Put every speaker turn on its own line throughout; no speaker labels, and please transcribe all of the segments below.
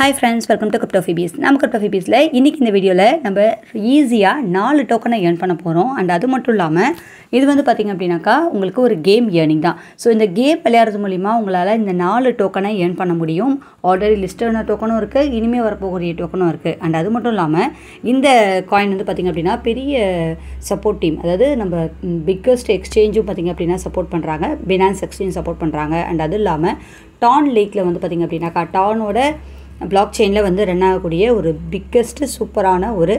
Hi friends, welcome to CryptoPhoebes. நம்ம CryptoPhoebesல இன்னைக்கு இந்த வீடியோல நம்ம ஈஸியா 4 டோக்கனை earn பண்ண போறோம். and அது மட்டும் இல்லாம இது வந்து பாத்தீங்க அப்படினாக்கா உங்களுக்கு ஒரு கேம் earning தான். சோ இந்த கேம் விளையாடுறது மூலமா உங்களால இந்த 4 டோக்கனை earn பண்ண முடியும். ஆல்ரெடி லிஸ்டான டோக்கனும் இருக்கு, இனிமே வரப்போகிற டோக்கனும் இருக்கு. and அது மட்டும் இல்லாம இந்த காயின் வந்து பாத்தீங்க அப்படினா பெரிய சப்போர்ட் டீம், அதாவது நம்ம பிக்கெஸ்ட் எக்ஸ்சேஞ்சும் பாத்தீங்க அப்படினா சப்போர்ட் பண்றாங்க. Binance Exchange சப்போர்ட் பண்றாங்க. and அது இல்லாம டான் லேக்ல வந்து பாத்தீங்க அப்படினாக்கா டானோட blockchainல வந்து ரன் ஆகக்கூடிய ஒரு பிக்கெஸ்ட் சூப்பரான ஒரு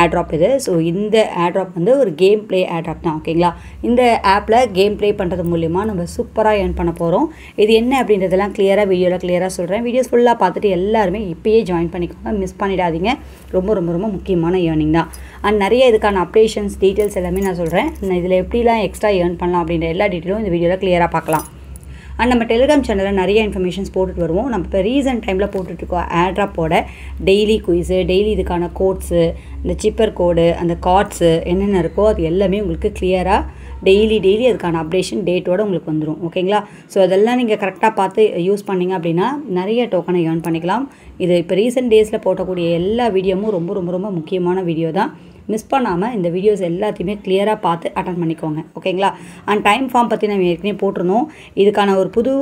airdrop இது. ஸோ இந்த airdrop வந்து ஒரு கேம் ப்ளே airdrop தான். ஓகேங்களா, இந்த ஆப்பில் கேம் ப்ளே பண்ணுறது மூலிமா நம்ம சூப்பராக earn பண்ண போகிறோம். இது என்ன அப்படின்றதெல்லாம் வீடியோவில் கிளியராக சொல்கிறேன். வீடியோஸ் ஃபுல்லாக பார்த்துட்டு எல்லாருமே இப்போயே ஜாயின் பண்ணிக்கோங்க, மிஸ் பண்ணிடாதீங்க. ரொம்ப ரொம்ப ரொம்ப முக்கியமான ஏர்னிங் தான். அண்ட் நிறைய இதுக்கான அப்டேஷன்ஸ் டீட்டெயில்ஸ் எல்லாமே நான் சொல்கிறேன். இதில் எப்படிலாம் எக்ஸ்ட்ரா earn பண்ணலாம் அப்படின்ற எல்லா டீட்டெயிலும் இந்த வீடியோவில் கிளியராக பார்க்கலாம். அண்ட் நம்ம டெலிகிராம் சேனலில் நிறைய இன்ஃபர்மேஷன்ஸ் போட்டுட்டு வருவோம். நம்ம இப்போ ரீசன்ட் டைமில் போட்டுட்ருக்கோம் airdropோட டெய்லி குயிஸு, டெய்லி இதுக்கான கோட்ஸு, இந்த சிப்பர் கோடு, அந்த கார்ட்ஸு என்னென்ன இருக்கோ அது எல்லாமே உங்களுக்கு கிளியராக டெய்லி அதுக்கான அப்டேஷன் டேட்டோடு உங்களுக்கு வந்துடும். ஓகேங்களா, ஸோ அதெல்லாம் நீங்கள் கரெக்டாக பார்த்து யூஸ் பண்ணிங்க அப்படின்னா நிறைய டோக்கனை earn பண்ணிக்கலாம். இது இப்போ ரீசெண்ட் டேஸில் போட்டக்கூடிய எல்லா வீடியோவும் ரொம்ப ரொம்ப ரொம்ப முக்கியமான வீடியோ தான். மிஸ் பண்ணாமல் இந்த வீடியோஸ் எல்லாத்தையுமே கிளியராக பார்த்து அட்டன் பண்ணிக்கோங்க. ஓகேங்களா, அண்ட் டைம் ஃபார்ம் பற்றி நம்ம ஏற்கனவே போட்டிருந்தோம். இதுக்கான ஒரு புது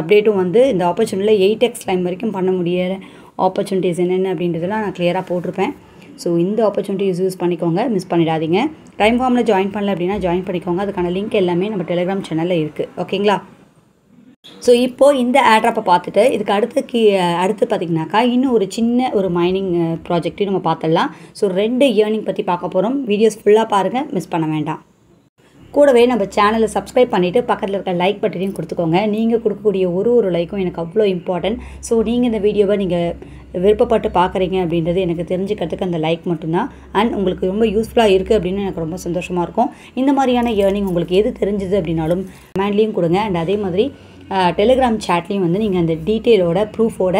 அப்டேட்டும் வந்து இந்த ஆப்பர்ச்சுனிட்டியில் 8x டைம் வரைக்கும் பண்ண முடியாத ஆப்பர்ச்சுனிட்டிஸ் என்னென்ன அப்படின்றதெல்லாம் நான் கிளியராக போட்டிருப்பேன். ஸோ இந்த ஆப்பர்ச்சுனிட்டிஸ் யூஸ் பண்ணிக்கோங்க, மிஸ் பண்ணிடாதீங்க. டைம் ஃபார்மில் ஜாயின் பண்ணல அப்படின்னா ஜாயின் பண்ணிக்கோங்க. அதுக்கான லிங்க் எல்லாமே நம்ம டெலிகிராம் சேனலில் இருக்குது. ஓகேங்களா, ஸோ இப்போது இந்த airdropஐ பார்த்துட்டு இதுக்கு அடுத்து பார்த்திங்கனாக்கா இன்னும் ஒரு சின்ன ஒரு மைனிங் ப்ராஜெக்ட்டையும் நம்ம பார்த்துடலாம். ஸோ 2 ஏர்னிங் பற்றி பார்க்க போகிறோம். வீடியோஸ் ஃபுல்லாக பாருங்கள், மிஸ் பண்ண வேண்டாம். கூடவே நம்ம சேனலை சப்ஸ்கிரைப் பண்ணிவிட்டு பக்கத்தில் இருக்க லைக் பட்டனையும் கொடுத்துக்கோங்க. நீங்கள் கொடுக்கக்கூடிய ஒரு லைக்கும் எனக்கு அவ்வளோ இம்பார்ட்டன்ட். ஸோ நீங்கள் இந்த வீடியோவை நீங்கள் விருப்பப்பட்டு பார்க்குறீங்க அப்படின்றது எனக்கு தெரிஞ்சுக்கிறதுக்கு அந்த லைக் மட்டும்தான். அண்ட் உங்களுக்கு ரொம்ப யூஸ்ஃபுல்லாக இருக்குது அப்படின்னு எனக்கு ரொம்ப சந்தோஷமாக இருக்கும். இந்த மாதிரியான ஏர்னிங் உங்களுக்கு எது தெரிஞ்சுது அப்படின்னாலும் கமெண்ட்லேயும் கொடுங்க. அண்ட் அதே மாதிரி டெலிகிராம் சேட்லேயும் வந்து நீங்கள் அந்த டீட்டெயிலோட ப்ரூஃபோட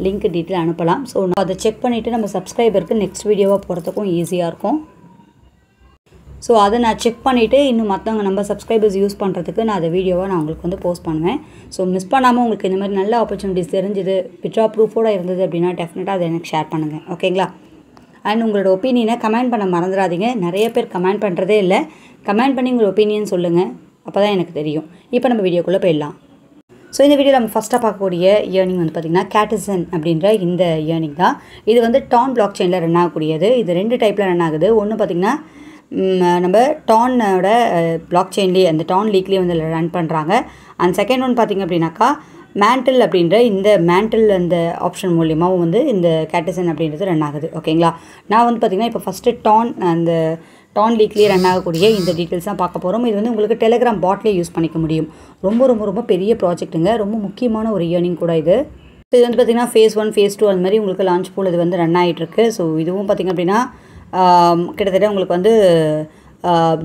லிங்க் டீட்டெயில் அனுப்பலாம். ஸோ அதை செக் பண்ணிவிட்டு நம்ம சப்ஸ்கிரைபருக்கு நெக்ஸ்ட் வீடியோவாக போகிறதுக்கும் ஈஸியாக இருக்கும். ஸோ அதை நான் செக் பண்ணிவிட்டு இன்னும் மற்றவங்க நம்ம சப்ஸ்கிரைபர்ஸ் யூஸ் பண்ணுறதுக்கு நான் அதை வீடியோவாக நான் உங்களுக்கு வந்து போஸ்ட் பண்ணுவேன். ஸோ மிஸ் பண்ணாமல் உங்களுக்கு இந்த மாதிரி நல்ல ஆப்பர்ச்சுனிட்டிஸ் தெரிஞ்சுது, வித்ட்ரா ப்ரூஃபோடு இருந்தது அப்படின்னா டெஃபினட்டாக அதை எனக்கு ஷேர் பண்ணுங்கள். ஓகேங்களா, அண்ட் உங்களோட ஒப்பீனியனை கமெண்ட் பண்ண மறந்துடாதீங்க. நிறைய பேர் கமெண்ட் பண்ணுறதே இல்லை. கமெண்ட் பண்ணி உங்களோட ஒப்பீனியன் சொல்லுங்கள், அப்போ தான் எனக்கு தெரியும். இப்போ நம்ம வீடியோக்குள்ளே போயிடலாம். ஸோ இந்த வீடியோவில் நம்ம ஃபஸ்ட்டாக பார்க்கக்கூடிய ஏர்னிங் வந்து பார்த்திங்கன்னா கேட்டிசன் அப்படின்ற இந்த ஏர்னிங் தான். இது வந்து டான் பிளாக்செயினில் ரன் ஆகக்கூடியது. இது 2 டைப்பில் ரன் ஆகுது. ஒன்று பார்த்திங்கன்னா நம்ம டானோட பிளாக்செயின்லேயே அந்த டான் லீக்லேயே வந்து ரன் பண்ணுறாங்க. அண்ட் செகண்ட் ஒன் பார்த்திங்க அப்படின்னாக்கா மேண்டில் அப்படின்ற இந்த மேண்டில் அந்த ஆப்ஷன் மூலியமாகவும் வந்து இந்த கேட்டிசன் அப்படின்றது ரன் ஆகுது. ஓகேங்களா, நான் வந்து பார்த்திங்கன்னா இப்போ ஃபஸ்ட்டு அந்த டான் லீக்லேயே ரன் ஆகக்கூடிய இந்த டீட்டெயில்ஸ் தான் பார்க்க போகிறோம். இது வந்து உங்களுக்கு டெலிகிராம் பாட்லேயே யூஸ் பண்ணிக்க முடியும். ரொம்ப ரொம்ப ரொம்ப பெரிய ப்ராஜெக்ட்டுங்க, ரொம்ப முக்கியமான ஒரு ஏர்னிங் கூட இது. இது வந்து பார்த்திங்கன்னா phase 1 phase 2 அந்த மாதிரி உங்களுக்கு லான்ச் போல் இது வந்து ரன் ஆகிட்டுருக்கு. ஸோ இதுவும் பார்த்திங்க அப்படின்னா கிட்டத்தட்ட உங்களுக்கு வந்து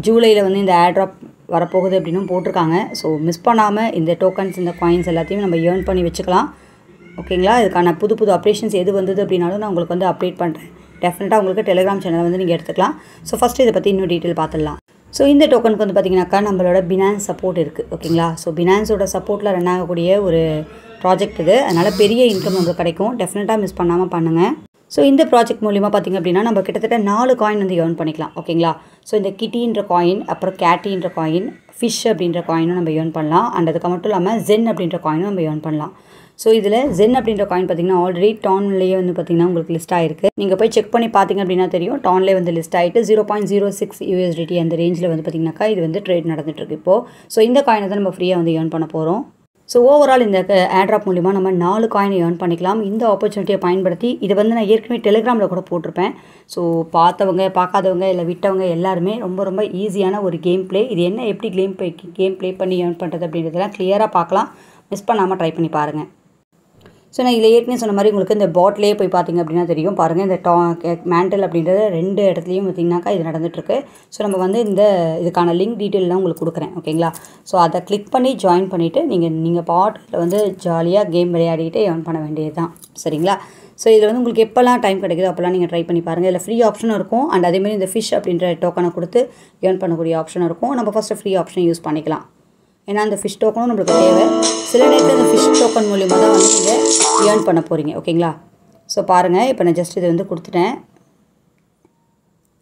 ஜூலையில் வந்து இந்த airdrop வரப்போகுது அப்படின்னும் போட்டிருக்காங்க. ஸோ மிஸ் பண்ணாமல் இந்த டோக்கன்ஸ் இந்த காயின்ஸ் எல்லாத்தையும் நம்ம earn பண்ணி வச்சுக்கலாம். ஓகேங்களா, இதுக்கான புது அப்டேஷன்ஸ் எது வந்தது அப்படின்னாலும் நான் உங்களுக்கு வந்து அப்டேட் பண்ணுறேன். டெஃபினட்டாக உங்களுக்கு டெலிகிராம் சேனல் வந்து நீங்கள் எடுத்துக்கலாம். ஸோ ஃபஸ்ட்டு இதை பற்றி இன்னும் டீட்டெயில் பார்த்துடலாம். ஸோ இந்த டோக்கனுக்கு வந்து பார்த்திங்கனாக்கா நம்மளோட Binance சப்போர்ட் இருக்குது. ஓகேங்களா, ஸோ Binanceோட சப்போர்ட்டில் ரன் ஆகக்கூடிய ஒரு ப்ராஜெக்ட் இது. அதனால் பெரிய இன்கம் நம்மளுக்கு கிடைக்கும். டெஃபினட்டாக மிஸ் பண்ணாமல் பண்ணுங்கள். ஸோ இந்த ப்ராஜெக்ட் மூலிமா பார்த்திங்க அப்படின்னா நம்ம கிட்டத்தட்ட 4 காயின் வந்து earn பண்ணிக்கலாம். ஓகேங்களா, ஸோ இந்த கிட்டின்ற காயின், அப்புறம் கேட்டின்ற காயின், ஃபிஷ் அப்படின்ற காயினும் நம்ம earn பண்ணலாம். அண்ட் அதுக்கு மட்டும் இல்லாமல் ஜென் அப்படின்ற காயினும் நம்ம earn பண்ணலாம். ஸோ இதில் ஜென் அப்படின்ற காயின் பார்த்திங்கன்னா ஆல்ரெடி டான்லேயே வந்து பார்த்திங்கன்னா உங்களுக்கு லிஸ்ட் ஆகிருக்கு. நீங்கள் போய் செக் பண்ணி பார்த்திங்க அப்படின்னா தெரியும். டான்லேயே வந்து லிஸ்ட் ஆகிட்டு 0.06 USDT அந்த ரேஞ்சில் வந்து பார்த்திங்கனாக்கா இது வந்து ட்ரேட் நடந்துகிட்ருக்கு இப்போது. ஸோ இந்த காயினை தான் நம்ம ஃப்ரீயாக வந்து earn பண்ண போகிறோம். ஸோ ஓவரால் இந்த airdrop மூலிமா நம்ம 4 காயினை earn பண்ணிக்கலாம். இந்த ஆப்பர்ச்சுனிட்டியை பயன்படுத்தி இதை வந்து நான் ஏற்கனவே டெலிகிராமில் கூட போட்டிருப்பேன். ஸோ பார்த்தவங்க பார்க்காதவங்க இல்லை விட்டவங்க எல்லாருமே ரொம்ப ரொம்ப ஈஸியான ஒரு கேம் ப்ளே. இது என்ன எப்படி கேம் ப்ளே பண்ணி earn பண்ணுறது அப்படின்றதெல்லாம் கிளியராக பார்க்கலாம். மிஸ் பண்ணாமல் ட்ரை பண்ணி பாருங்கள். ஸோ நான் இதில் ஏற்கனவே சொன்ன மாதிரி உங்களுக்கு இந்த பாட்லேயே போய் பார்த்திங்க அப்படின்னா தெரியும். பாருங்கள், இந்த மேண்டில் அப்படின்றது 2 இடத்துலையும் பார்த்திங்கனாக்கா இது நடந்துகிட்ருக்கு. ஸோ நம்ம வந்து இதுக்கான லிங்க் டீட்டெயிலாம் உங்களுக்கு கொடுக்குறேன். ஓகேங்களா, ஸோ அதை கிளிக் பண்ணி ஜாயின் பண்ணிவிட்டு நீங்கள் பாட்டில் வந்து ஜாலியாக கேம் விளையாடிட்டு earn பண்ண வேண்டியது தான். சரிங்களா, ஸோ இதில் வந்து உங்களுக்கு எப்போல்லாம் டைம் கிடைக்குதோ அப்போல்லாம் நீங்கள் ட்ரை பண்ணி பாருங்கள். இதில் ஃப்ரீ ஆப்ஷனும் இருக்கும். அண்ட் அதேமாதிரி இந்த ஃபிஷ் அப்படின்ற டோக்கனை கொடுத்து earn பண்ணக்கூடிய ஆப்ஷனும் இருக்கும். நம்ம ஃபஸ்ட்டு ஃப்ரீ ஆப்ஷனை யூஸ் பண்ணிக்கலாம். ஏன்னா அந்த ஃபிஷ் டோக்கனும் நம்மளுக்கு தேவை. சில நேரத்தில் அந்த ஃபிஷ் டோக்கன் மூலிமா தான் வந்து நீங்கள் earn பண்ண போகிறீங்க. ஓகேங்களா, ஸோ பாருங்கள், இப்போ நான் ஜஸ்ட் இது வந்து கொடுத்துட்டேன்.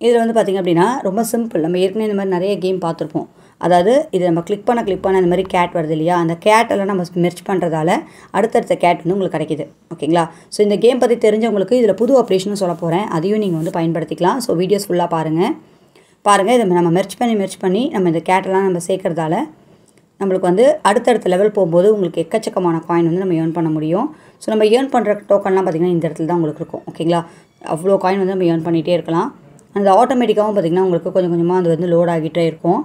இதில் வந்து பார்த்திங்க அப்படின்னா ரொம்ப சிம்பிள். நம்ம ஏற்கனவே இந்த மாதிரி நிறைய கேம் பார்த்துருப்போம். அதாவது இது நம்ம கிளிக் பண்ண இந்த மாதிரி கேட் வருது இல்லையா, அந்த கேட்டெல்லாம் நம்ம மெர்ச் பண்ணுறதால அடுத்தடுத்த கேட் வந்து உங்களுக்கு கிடைக்கிது. ஓகேங்களா? ஸோ இந்த கேம் பற்றி தெரிஞ்சவங்களுக்கு இதில் புது ஆப்ரேஷனும் சொல்ல போகிறேன், அதையும் நீங்கள் வந்து பயன்படுத்திக்கலாம். ஸோ வீடியோஸ் ஃபுல்லாக பாருங்கள். இதை நம்ம மெர்ச் பண்ணி நம்ம இந்த கேட்டெல்லாம் நம்ம சேர்க்குறதால நம்மளுக்கு வந்து அடுத்தடுத்த லெவல் போகும்போது உங்களுக்கு எக்கச்சக்கமான காயின் வந்து நம்ம ஏர்ன் பண்ண முடியும். ஸோ நம்ம ஏர்ன் பண்ணுற டோக்கன்லாம் பார்த்திங்கன்னா இந்த இடத்துல தான் உங்களுக்கு இருக்கும். ஓகேங்களா? அவ்வளோ காயின் வந்து நம்ம ஏர்ன் பண்ணிகிட்டே இருக்கலாம். அந்த ஆட்டோமேட்டிக்காகவும் பார்த்திங்கன்னா உங்களுக்கு கொஞ்சம் கொஞ்சமாக அது வந்து லோட் ஆகிட்டே இருக்கும்.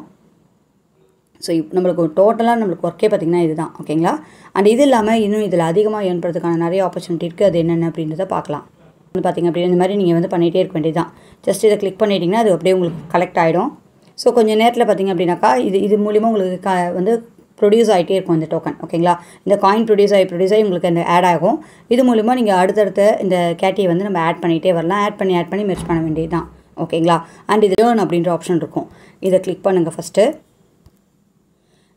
ஸோ நம்மளுக்கு டோட்டலாக நம்மளுக்கு ஒர்க்கே பார்த்திங்கன்னா இதுதான். ஓகேங்களா? அண்ட் இது இல்லாமல் இன்னும் இதில் அதிகமாக ஏர்ன் பண்ணுறதுக்கான நிறைய ஆப்பர்ச்சுனிட்டி இருக்குது. அது என்னென்ன அப்படின்றத பார்க்கலாம். வந்து பார்த்திங்க அப்படின்னா இந்த மாதிரி நீங்கள் வந்து பண்ணிகிட்டே இருக்க வேண்டியது தான். ஜஸ்ட் இதை கிளிக் பண்ணிட்டீங்கன்னா அது அப்படியே உங்களுக்கு கலெக்ட் ஆகிடும். ஸோ கொஞ்சம் நேரத்தில் பார்த்திங்க அப்படின்னாக்கா இது மூலிமா உங்களுக்கு வந்து ப்ரொடியூஸ் ஆகிட்டே இருக்கும் இந்த டோக்கன். ஓகேங்களா? இந்த காயின் ப்ரொடியூஸ் ஆகி உங்களுக்கு அந்த ஆட் ஆகும். இது மூலிமா நீங்கள் அடுத்தடுத்த இந்த கேட்டியை வந்து நம்ம ஆட் பண்ணிகிட்டே வரலாம். ஆட் பண்ணி மெர்ச் பண்ண வேண்டியது தான். ஓகேங்களா? அண்ட் இது ஏர்ன் அப்படின்ற ஆப்ஷன் இருக்கும். இதை கிளிக் பண்ணுங்கள் ஃபஸ்ட்டு.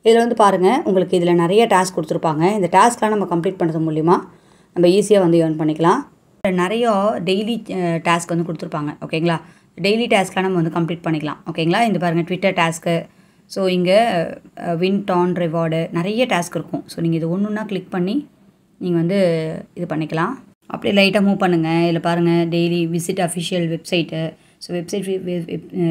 இதில் வந்து பாருங்கள், உங்களுக்கு இதில் நிறைய டாஸ்க் கொடுத்துருப்பாங்க. இந்த டாஸ்க்லாம் நம்ம கம்ப்ளீட் பண்ணுறது மூலிமா நம்ம ஈஸியாக வந்து ஏர்ன் பண்ணிக்கலாம். நிறைய டெய்லி டாஸ்க் வந்து கொடுத்துருப்பாங்க. ஓகேங்களா? டெய்லி டாஸ்க்லாம் நம்ம வந்து கம்ப்ளீட் பண்ணிக்கலாம். ஓகேங்களா? இந்த பாருங்கள், ட்விட்டர் டாஸ்க்கு. ஸோ இங்கே வின் டான் ரிவார்டு நிறைய டாஸ்க் இருக்கும். ஸோ நீங்கள் இது ஒன்றுன்னா கிளிக் பண்ணி நீங்கள் வந்து இது பண்ணிக்கலாம். அப்படியே லைட்டாக மூவ் பண்ணுங்கள். இதில் பாருங்கள், daily visit official website. So website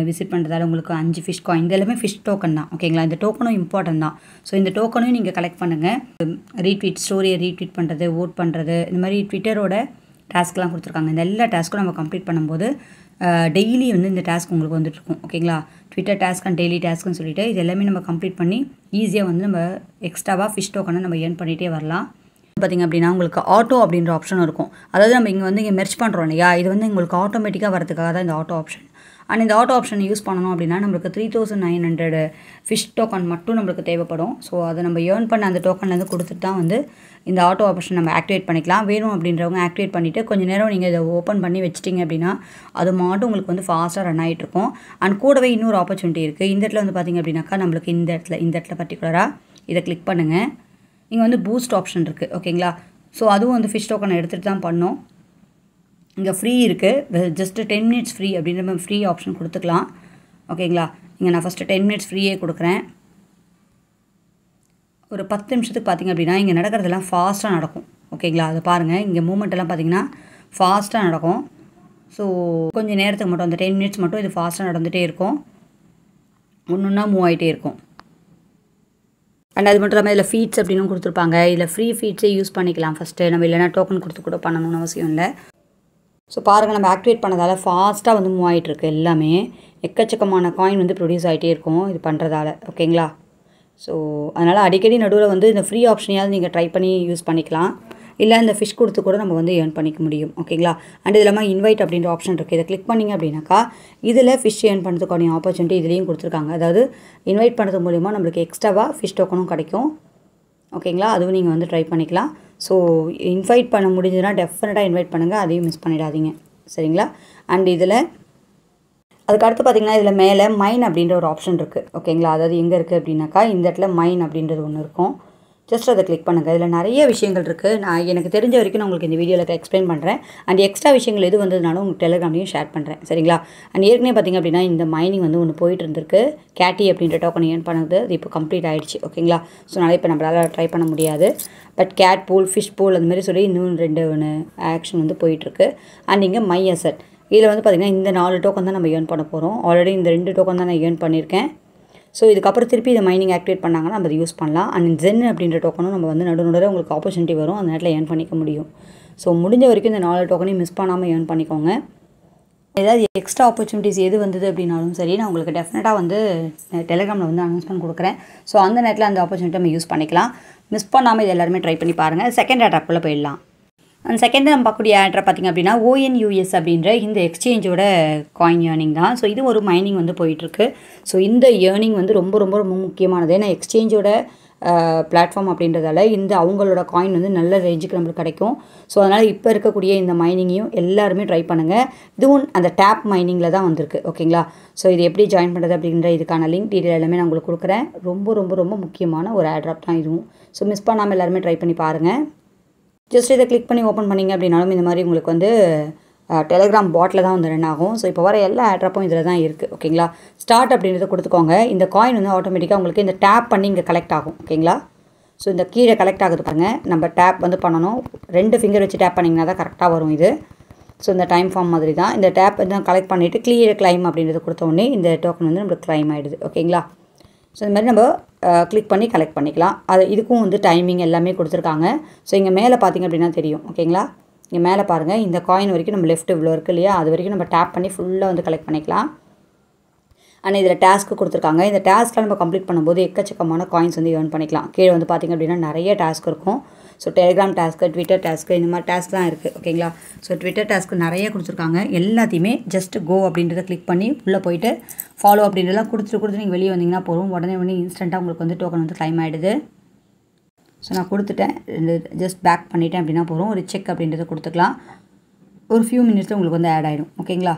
visit பண்ணுறதால உங்களுக்கு 5 ஃபிஷ் காயின். இது எல்லாமே ஃபிஷ் டோக்கன் தான். ஓகேங்களா? இந்த டோக்கனும் இம்பார்ட்டன்ட் தான். ஸோ இந்த டோக்கனையும் நீங்கள் கலெக்ட் பண்ணுங்கள். ஸ்டோரியை ரீட்வீட் பண்ணுறது, ஓட் பண்ணுறது, இந்த மாதிரி ட்விட்டரோட டாஸ்க்லாம் கொடுத்துருக்காங்க. இந்த எல்லா டாஸ்க்கும் நம்ம கம்ப்ளீட் பண்ணும்போது டெய்லி வந்து இந்த டாஸ்க் உங்களுக்கு வந்துட்டுருக்கும். ஓகேங்களா? ட்விட்டர் டாஸ்க் அண்ட் டெய்லி டாஸ்க்குன்னு சொல்லிட்டு இது எல்லாமே நம்ம கம்ப்ளீட் பண்ணி ஈஸியாக வந்து நம்ம எக்ஸ்ட்ராவாக ஃபிஷ் டோக்கனை நம்ம ஏர்ன் பண்ணிகிட்டே வரலாம். பார்த்திங்க அப்படின்னா உங்களுக்கு ஆட்டோ அப்படின்ற ஆப்ஷனும் இருக்கும். அதாவது நம்ம இங்கே மெர்ச் பண்ணுறோம் இல்லையா, இது வந்து உங்களுக்கு ஆட்டோமேட்டிக்காக வரதுக்காக தான் இந்த ஆட்டோ ஆப்ஷன். அண்ட் இந்த ஆட்டோ ஆப்ஷன் யூஸ் பண்ணணும் அப்படின்னா நம்மளுக்கு 3900 ஃபிஷ் டோக்கன் மட்டும் நம்மளுக்கு தேவைப்படும். ஸோ அதை நம்ம ஏர்ன் பண்ண அந்த டோக்கன்லேருந்து கொடுத்துட்டு தான் வந்து இந்த ஆட்டோ ஆப்ஷன் நம்ம ஆக்டிவேட் பண்ணிக்கலாம். வேணும் அப்படின்றவங்க ஆக்டிவேட் பண்ணிவிட்டு கொஞ்சம் நேரம் நீங்கள் இதை ஓப்பன் பண்ணி வச்சிட்டிங்க அப்படின்னா அது மட்டும் உங்களுக்கு வந்து ஃபாஸ்ட்டாக ரன் ஆகிட்ருக்கும். அண்ட் கூடவே இன்னொரு ஆப்பர்ச்சுனிட்டி இருக்குது. இந்த இடத்துல வந்து பார்த்திங்க அப்படின்னாக்கா நம்மளுக்கு இந்த இடத்துல பர்டிகுலராக இதை கிளிக் பண்ணுங்கள். இங்கே வந்து பூஸ்ட் ஆப்ஷன் இருக்குது. ஓகேங்களா? ஸோ அதுவும் வந்து ஃபிஷ் டோக்கனை எடுத்துகிட்டு தான் பண்ணோம். இங்கே ஃப்ரீ இருக்குது. ஜஸ்ட்டு 10 மினிட்ஸ் ஃப்ரீ அப்படின்ற மாதிரி ஃப்ரீ ஆப்ஷன் கொடுத்துக்கலாம். ஓகேங்களா? இங்கே நான் ஃபஸ்ட்டு 10 மினிட்ஸ் ஃப்ரீயே கொடுக்குறேன். ஒரு 10 நிமிஷத்துக்கு பார்த்திங்க அப்படின்னா இங்கே நடக்கிறதெல்லாம் ஃபாஸ்ட்டாக நடக்கும். ஓகேங்களா? அதை பாருங்கள், இங்கே மூமெண்ட்டெல்லாம் பார்த்திங்கன்னா ஃபாஸ்ட்டாக நடக்கும். ஸோ கொஞ்சம் நேரத்துக்கு மட்டும் அந்த 10 மினிட்ஸ் மட்டும் இது ஃபாஸ்ட்டாக நடந்துகிட்டே இருக்கும். ஒன்றுன்னா மூவ் ஆகிட்டே இருக்கும். அண்ட் அது மட்டும் இல்லாமல் இதில் ஃபீட்ஸ் அப்படின்னு கொடுத்துருப்பாங்க. இதில் ஃப்ரீ ஃபீட்ஸே யூஸ் பண்ணிக்கலாம் ஃபஸ்ட்டு. நம்ம இல்லைனா டோக்கன் கொடுத்து கூட பண்ணணும்னு அவசியம் இல்லை. ஸோ பாருங்கள், நம்ம ஆக்டிவேட் பண்ணதால் ஃபாஸ்ட்டாக வந்து மூவ் ஆகிட்டுருக்கு. எல்லாமே எக்கச்சக்கமான காயின் வந்து ப்ரொடியூஸ் ஆகிட்டே இருக்கும் இது பண்ணுறதால. ஓகேங்களா? ஸோ அதனால் அடிக்கடி நடுவில் வந்து இந்த ஃப்ரீ ஆப்ஷனையாவது நீங்கள் ட்ரை பண்ணி யூஸ் பண்ணிக்கலாம். இல்லை இந்த ஃபிஷ் கொடுத்து கூட நம்ம வந்து ஏர்ன் பண்ணிக்க முடியும். ஓகேங்களா? அண்ட் இது இல்லாமல் இன்வைட் அப்படின்ற ஆப்ஷன் இருக்குது. இதை கிளிக் பண்ணிங்க அப்படின்னாக்கா இதில் ஃபிஷ் ஏர்ன் பண்ணுறதுக்கான ஆப்பர்ச்சுனிட்டி இதுலேயும் கொடுத்துருக்காங்க. அதாவது இன்வைட் பண்ணுறது மூலிமா நம்மளுக்கு எக்ஸ்ட்ராவாக ஃபிஷ் டோக்கனும் கிடைக்கும். ஓகேங்களா? அதுவும் நீங்கள் வந்து ட்ரை பண்ணிக்கலாம். ஸோ இன்வைட் பண்ண முடிஞ்சதுன்னா டெஃபினட்டாக இன்வைட் பண்ணுங்கள். அதையும் மிஸ் பண்ணிடாதீங்க. சரிங்களா? அண்ட் இதில் அதுக்கடுத்து பார்த்திங்கன்னா இதில் மேலே மைன் அப்படின்ற ஒரு ஆப்ஷன் இருக்குது. ஓகேங்களா? அதாவது எங்கே இருக்குது அப்படின்னாக்கா இந்த இடத்துல மைன் அப்படின்றது ஒன்று இருக்கும். ஜஸ்ட் அதை கிளிக் பண்ணுங்கள். இதில் நிறைய விஷயங்கள் இருக்குது. நான் எனக்கு தெரிஞ்ச வரைக்கும் நான் உங்களுக்கு இந்த வீடியோவில் எக்ஸ்பிளைன் பண்ணுறேன். அண்ட் எக்ஸ்ட்ரா விஷயங்கள் எது வந்ததுனாலும் உங்களுக்கு டெலிகிராம்லையும் ஷேர் பண்ணுறேன். சரிங்களா? அண்ட் ஏற்கனவே பார்த்திங்க அப்படின்னா இந்த மைனிங் வந்து ஒன்று போயிட்டு இருந்திருக்கு. கேட்டி அப்படின்ற டோக்கன் ஏர்ன் பண்ணது அது இப்போ கம்ப்ளீட் ஆகிடுச்சு. ஓகேங்களா? ஸோ அதனால் இப்போ நம்மளால் ட்ரை பண்ண முடியாது. But cat pool, fish pool அந்த மாதிரி சொல்லி இன்னும் 2 ஆக்ஷன் வந்து போயிட்டுருக்கு. அண்ட் இங்கே மை அசட் இதில் வந்து பார்த்திங்கன்னா இந்த 4 டோக்கன் தான் நம்ம ஏர்ன் பண்ண போகிறோம். ஆல்ரெடி இந்த 2 டோக்கன் தான் நான் ஏர்ன் பண்ணியிருக்கேன். ஸோ இதுக்கப்புறம் திருப்பி இதை மைனிங் ஆக்டிவேட் பண்ணாங்கன்னா நம்ம அதை யூஸ் பண்ணலாம். அண்ட் ஜென் அப்படின்ற டோக்கனும் நம்ம வந்து நடுநடுவே உங்களுக்கு ஆப்பர்ச்சுனிட்டி வரும். அந்த நேரத்தில் ஏர்ன் பண்ணிக்க முடியும். ஸோ முடிஞ்ச வரைக்கும் இந்த 4 டோக்கனையும் மிஸ் பண்ணாமல் ஏர்ன் பண்ணிக்கோங்க. ஏதாவது எக்ஸ்ட்ரா ஆப்பர்ச்சுனிட்டிஸ் எது வந்தது அப்படின்னாலும் சரி, நான் உங்களுக்கு டெஃபினட்டாக வந்து டெலிகிராமில் வந்து அனௌன்ஸ்மெண்ட் கொடுக்குறேன். ஸோ அந்த நேரத்தில் அந்த ஆப்பர்ச்சுனிட்டி நம்ம யூஸ் பண்ணிக்கலாம். மிஸ் பண்ணாமல் இது எல்லாருமே ட்ரை பண்ணி பாருங்கள். செகண்ட் ஆட்ராக்குள்ளே போயிடலாம். அண்ட் செகண்ட் நம்ம பார்க்கக்கூடிய ஆட்ரா பார்த்திங்க அப்படின்னா ONUS அப்படின்ற இந்த எக்ஸ்சேஞ்சோட காயின் ஏர்னிங் தான். ஸோ இது ஒரு மைனிங் வந்து போயிட்டுருக்கு. ஸோ இந்த ஏர்னிங் வந்து ரொம்ப ரொம்ப ரொம்ப முக்கியமானது. ஏன்னா எக்ஸ்சேஞ்சோட பிளாட்ஃபார்ம் அப்படின்றதால இந்த அவங்களோட காயின் வந்து நல்ல ரேஞ்சுக்கு நம்மளுக்கு கிடைக்கும். ஸோ அதனால் இப்போ இருக்கக்கூடிய இந்த மைனிங்கையும் எல்லாருமே ட்ரை பண்ணுங்கள். இதுவும் அந்த டேப் மைனிங்கில் தான் வந்திருக்கு. ஓகேங்களா? ஸோ இது எப்படி ஜாயின் பண்ணுறது அப்படின்ற இதுக்கான லிங்க் டீட்டெயில் எல்லாமே நான் உங்களுக்கு கொடுக்குறேன். ரொம்ப ரொம்ப ரொம்ப முக்கியமான ஒரு ஆட்ராப் தான் இதுவும். ஸோ மிஸ் பண்ணாமல் எல்லாருமே ட்ரை பண்ணி பாருங்கள். ஜஸ்ட் இதை கிளிக் பண்ணி ஓப்பன் பண்ணிங்க அப்படின்னாலும் இந்த மாதிரி உங்களுக்கு வந்து டெலிகிராம் பாட்டில் தான் வந்து ரன் ஆகும். ஸோ இப்போ வர எல்லா ஆட்ராப்பும் இதில் தான் இருக்குது. ஓகேங்களா, ஸ்டார்ட் அப்படின்றத கொடுத்துக்கோங்க. இந்த காயின் வந்து ஆட்டோமேட்டிக்காக உங்களுக்கு இந்த டேப் பண்ணி இங்கே கலெக்ட் ஆகும். ஓகேங்களா, ஸோ இந்த கீழே கலெக்ட் ஆகுது பாருங்கள். நம்ம டேப் வந்து பண்ணணும், 2 ஃபிங்கர் வச்சு டேப் பண்ணிங்கன்னா தான் கரெக்டாக வரும் இது. ஸோ இந்த டைம் ஃபார்ம் மாதிரி தான் இந்த டேப் வந்து கலெக்ட் பண்ணிவிட்டு கிளியர் கிளைம் அப்படின்றத கொடுத்த உடனே இந்த டோக்கன் வந்து நம்மளுக்கு கிளைம் ஆகிடுது. ஓகேங்களா, ஸோ இந்த மாதிரி நம்ம கிளிக் பண்ணி கலெக்ட் பண்ணிக்கலாம். அது இதுக்கும் வந்து டைமிங் எல்லாமே கொடுத்துருக்காங்க. ஸோ இங்கே மேலே பார்த்திங்க அப்படின்னா தெரியும். ஓகேங்களா, இங்கே மேலே பாருங்கள், இந்த காயின் வரைக்கும் நம்ம லெஃப்ட் இவ்வளோ இருக்குது இல்லையா, அது வரைக்கும் நம்ம டேப் பண்ணி ஃபுல்லாக வந்து கலெக்ட் பண்ணிக்கலாம். ஆனால் இதில் டாஸ்க்கு கொடுத்துருக்காங்க. இந்த டாஸ்க்கில் நம்ம கம்ப்ளீட் பண்ணும்போது எக்கச்சக்கமான காயின்ஸ் வந்து ஏர்ன் பண்ணிக்கலாம். கீழே வந்து பார்த்திங்க அப்படின்னா நிறைய டாஸ்க் இருக்கும். So Telegram task, Twitter task, இந்த மாதிரி டாஸ்க் தான் இருக்குது. ஓகேங்களா, ஸோ ட்விட்டர் டாஸ்க்கு நிறைய கொடுத்துருக்காங்க. எல்லாத்தையுமே ஜஸ்ட் கோ அப்படின்றத கிளிக் பண்ணி உள்ளே போயிட்டு ஃபாலோ அப்படின்றதெல்லாம் கொடுத்துட்டு நீங்கள் வெளியே வந்தீங்கன்னா போதும், உடனே இன்ஸ்டண்ட்டாக உங்களுக்கு வந்து டோக்கன் வந்து கிளைம் ஆகிடுது. ஸோ நான் கொடுத்துட்டேன், ஜஸ்ட் பேக் பண்ணிட்டேன் அப்படின்னா போதும். ஒரு செக் அப்படின்றத கொடுத்துக்கலாம். ஒரு ஃபியூ மினிட்ஸில் உங்களுக்கு வந்து ஆட் ஆகிடும். ஓகேங்களா,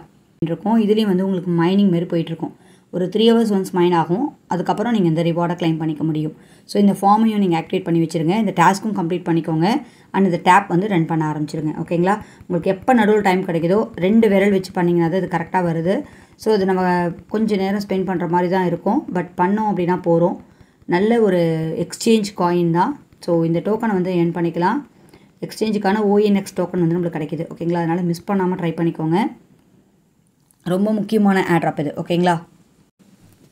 இருக்கும் இதுலேயும் வந்து உங்களுக்கு மைனிங் மாரி போயிட்டுருக்கும். ஒரு 3 hours ஒன்ஸ் மைன் ஆகும். அதுக்கப்புறம் நீங்கள் இந்த ரிவார்டை கிளைம் பண்ணிக்க முடியும். ஸோ இந்த ஃபார்மையும் நீங்கள் ஆக்டிவேட் பண்ணி வச்சுருங்க. இந்த டாஸ்க்கும் கம்ப்ளீட் பண்ணிக்கோங்க. அண்ட் இந்த டேப் வந்து ரன் பண்ண ஆரம்பிச்சிருங்க. ஓகேங்களா, உங்களுக்கு எப்போ நடுவில் டைம் கிடைக்குதோ 2 விரல் வச்சு பண்ணிங்கன்னா தான் இது கரெக்டாக வருது. ஸோ இது நம்ம கொஞ்சம் நேரம் ஸ்பெண்ட் பண்ணுற மாதிரி தான் இருக்கும். பட் பண்ணோம் அப்படின்னா போகிறோம். நல்ல ஒரு எக்ஸ்சேஞ்ச் காயின் தான். ஸோ இந்த டோக்கனை வந்து ஏர்ன் பண்ணிக்கலாம். எக்ஸ்சேஞ்சுக்கான ONX டோக்கன் வந்து நம்மளுக்கு கிடைக்கிது. ஓகேங்களா, அதனால் மிஸ் பண்ணாமல் ட்ரை பண்ணிக்கோங்க. ரொம்ப முக்கியமான ஆட்ராப் இது. ஓகேங்களா,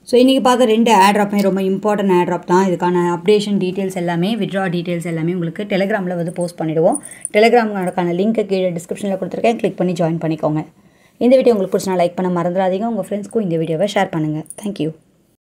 ஸோ இன்றைக்கி பார்க்க 2 ஆட்ராப்புமே ரொம்ப இம்பார்ட்டன்ட் ஆட்ராப் தான். இதுக்கான அப்டேஷன் டீட்டெயில்ஸ் எல்லாமே, வித்ட்ரா டீட்டெயில்ஸ் எல்லாமே உங்களுக்கு டெலிகிராமில் வந்து போஸ்ட் பண்ணிவிடுவோம். டெலிகிராமுக்கான லிங்க்கை கீழே டிஸ்கிரிப்ஷனில் கொடுத்துருக்கேன், கிளிக் பண்ணி ஜாயின் பண்ணிக்கோங்க. இந்த வீடியோ உங்களுக்கு பிடிச்சா லைக் பண்ண மறந்துடாதீங்க. உங்கள் ஃப்ரெண்ட்ஸ்க்கும் இந்த வீடியோவை ஷேர் பண்ணுங்கள். தேங்க்யூ.